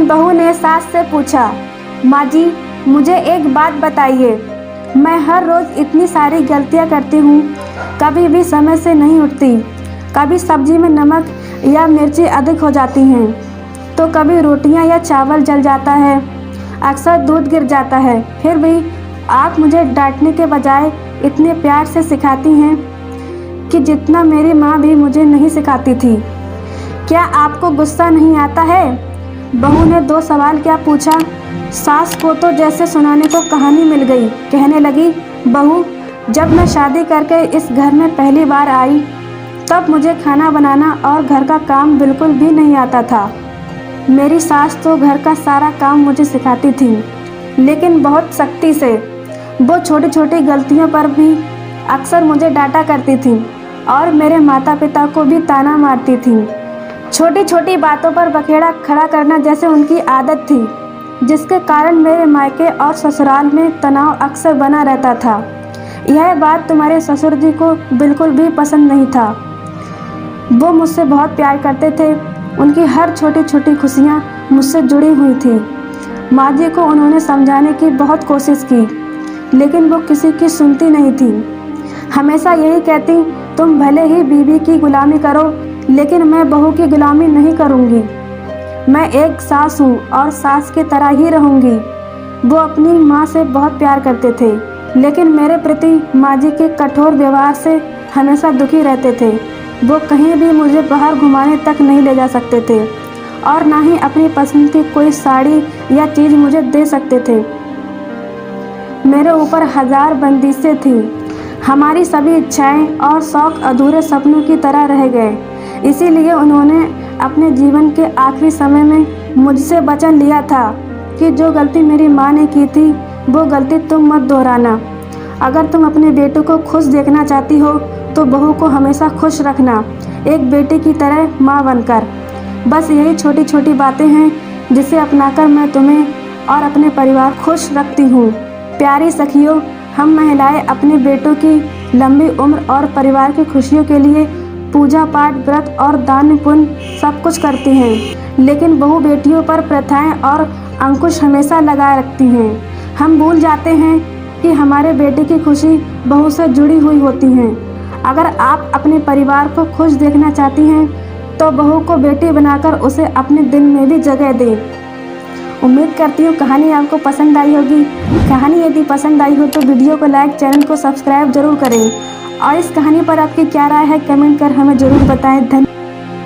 दिन बहू ने सास से पूछा, माँ जी मुझे एक बात बताइए, मैं हर रोज़ इतनी सारी गलतियाँ करती हूँ, कभी भी समय से नहीं उठती, कभी सब्जी में नमक या मिर्ची अधिक हो जाती हैं, तो कभी रोटियाँ या चावल जल जाता है, अक्सर दूध गिर जाता है, फिर भी आप मुझे डांटने के बजाय इतने प्यार से सिखाती हैं कि जितना मेरी माँ भी मुझे नहीं सिखाती थी। क्या आपको गुस्सा नहीं आता है? बहू ने 2 सवाल क्या पूछा। सास को तो जैसे सुनाने को कहानी मिल गई। कहने लगी, बहू जब मैं शादी करके इस घर में पहली बार आई तब मुझे खाना बनाना और घर का काम बिल्कुल भी नहीं आता था। मेरी सास तो घर का सारा काम मुझे सिखाती थी, लेकिन बहुत सख्ती से। वो छोटी छोटी गलतियों पर भी अक्सर मुझे डांटा करती थी और मेरे माता पिता को भी ताना मारती थी। छोटी छोटी बातों पर बखेड़ा खड़ा करना जैसे उनकी आदत थी, जिसके कारण मेरे मायके और ससुराल में तनाव अक्सर बना रहता था। यह बात तुम्हारे ससुर जी को बिल्कुल भी पसंद नहीं था। वो मुझसे बहुत प्यार करते थे, उनकी हर छोटी छोटी खुशियाँ मुझसे जुड़ी हुई थी। माँ जी को उन्होंने समझाने की बहुत कोशिश की, लेकिन वो किसी की सुनती नहीं थी। हमेशा यही कहती, तुम भले ही बीवी की गुलामी करो, लेकिन मैं बहू की गुलामी नहीं करूँगी। मैं एक सास हूँ और सास की तरह ही रहूँगी। वो अपनी माँ से बहुत प्यार करते थे, लेकिन मेरे प्रति माँ जी के कठोर व्यवहार से हमेशा दुखी रहते थे। वो कहीं भी मुझे बाहर घुमाने तक नहीं ले जा सकते थे और ना ही अपनी पसंद की कोई साड़ी या चीज़ मुझे दे सकते थे। मेरे ऊपर 1000 बंदिशें थीं। हमारी सभी इच्छाएं और शौक़ अधूरे सपनों की तरह रह गए। इसीलिए उन्होंने अपने जीवन के आखिरी समय में मुझसे वचन लिया था कि जो गलती मेरी माँ ने की थी वो गलती तुम मत दोहराना। अगर तुम अपने बेटे को खुश देखना चाहती हो तो बहू को हमेशा खुश रखना, एक बेटे की तरह माँ बनकर। बस यही छोटी छोटी बातें हैं जिसे अपनाकर मैं तुम्हें और अपने परिवार खुश रखती हूँ। प्यारी सखियों, हम महिलाएं अपने बेटों की लंबी उम्र और परिवार की खुशियों के लिए पूजा पाठ, व्रत और दान पुण्य सब कुछ करती हैं, लेकिन बहू बेटियों पर प्रथाएं और अंकुश हमेशा लगाए रखती हैं। हम भूल जाते हैं कि हमारे बेटे की खुशी बहू से जुड़ी हुई होती हैं। अगर आप अपने परिवार को खुश देखना चाहती हैं तो बहू को बेटी बनाकर उसे अपने दिल में भी जगह दें। उम्मीद करती हूँ कहानी आपको पसंद आई होगी। कहानी यदि पसंद आई हो तो वीडियो को लाइक, चैनल को सब्सक्राइब जरूर करें और इस कहानी पर आपकी क्या राय है कमेंट कर हमें ज़रूर बताएं। धन्यवाद।